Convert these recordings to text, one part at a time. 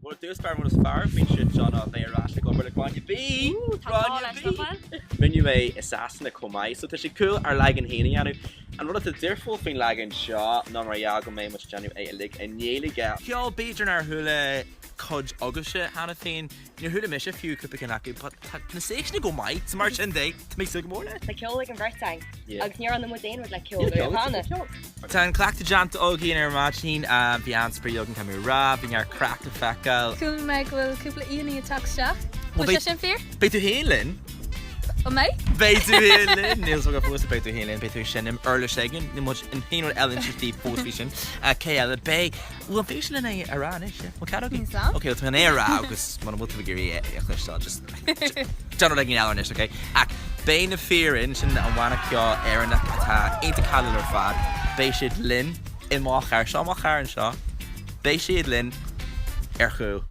Well, there's far more far. Been shit John off there, Ashley. Go for the Grania B. Grania B. When you a assassin a comai, so that she cool are like in Henny and what the different thing like in shot. No Mariago may much Johnny a lig and nearly get. Y'all beat in our hula. Codge Augusha Hannah thing, you heard a miss a few Kupikanaki, but can say go my to March and day to make some more. Like Ceol like in Vertang. Ag near on the Modane was like Ceol Hannah. Tan clack to jant Ogie in our machine, Bian Spree Yogan Camera, being our crack to fecal. Cool Meg will couple Ian attack shot. What's your fear? Be to Helen. O mij? Beter Helen. Niels ook voor beter Helen, beter Shannon, early second, the much in Heno Ellen Shifty post vision. KL Bay. Well, facial in a Iran is yeah. What kind of okay, it's an era because one will to be just general like in Ellen is okay. Ak Bain of fear in and wanna cure Aaron at ain't a calendar fad. Bayshid Lynn in Machar, Shaw Machar and Shaw. Bayshid Lynn Erhu.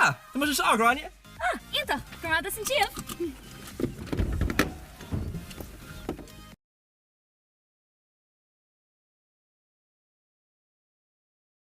Ah, the much saw Grania. Ah, Ita, come out this and chill.